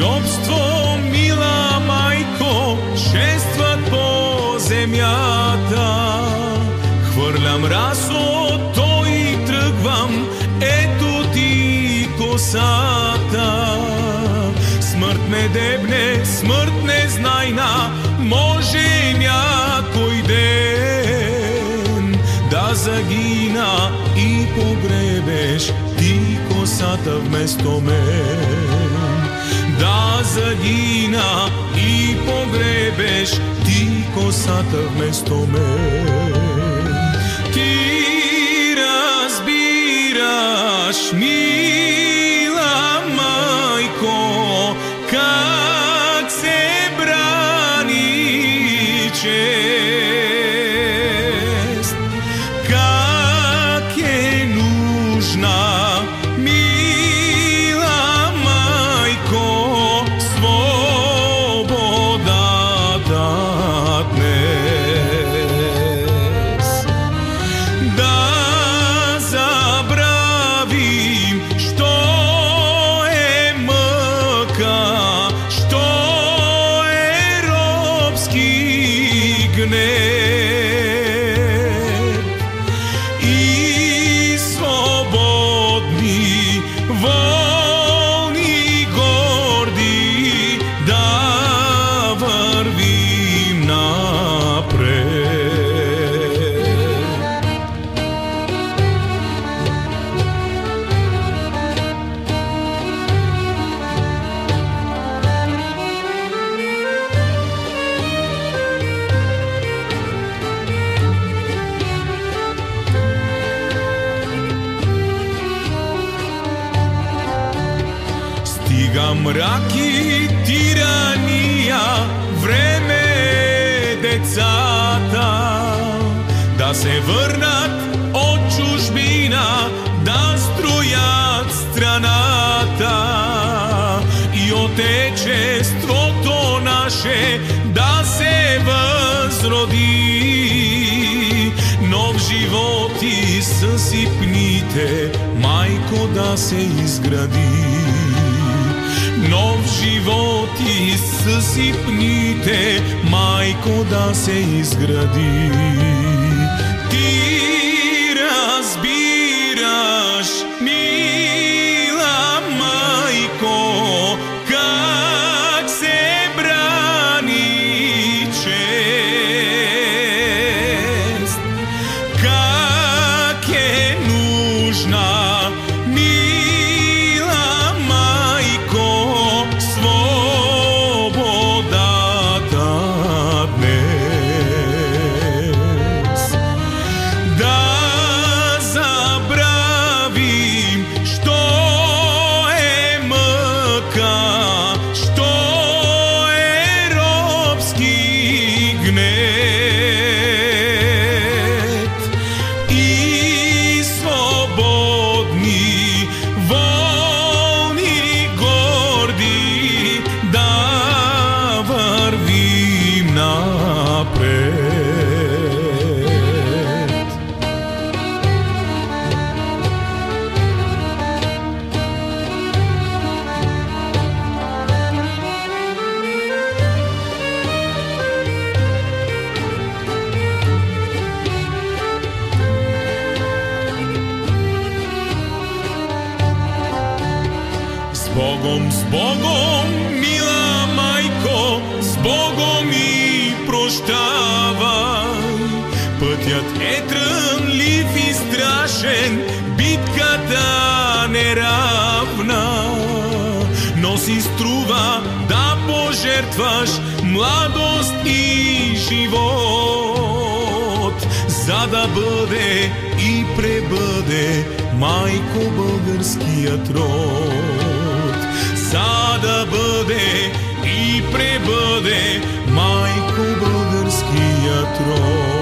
робство, мила майко, шестват по земята. Хвърлям расото и тръгвам, ето ти косата. Смърт ме дебне, смърт незнайна, може някой ден да загина и погребеш ти косата вместо мен. Да загина и погребеш ти косата вместо мен. Ти разбираш, мила майко, как се брани чест, как е нужна, мила майко, свободата днес. Да забравим, що е мъка, що е робски гнев, и свободни, волни, горди да вървим напред. Стига мрак и тирания, време е децата да се върнат от чужбина, да строят страната и отечеството наше да се възроди. Нов живот и съсипните, майко, да се изгради. Нов живот и съсипните, майко, да се изгради. Ти разбираш, мила майко, как се брани чест, как е нужна, мила майко, свободата днес. Да забравим, що е мъка, що е робски гнет, и свободни, волни, горди да вървим напред. С Богом, мила майко, с Богом и прощавай. Пътят е трънлив и страшен, битката неравна, но си струва да пожертваш младост и живот, за да бъде и пребъде, майко, българският род. За да бъде и пребъде, майко, българският род.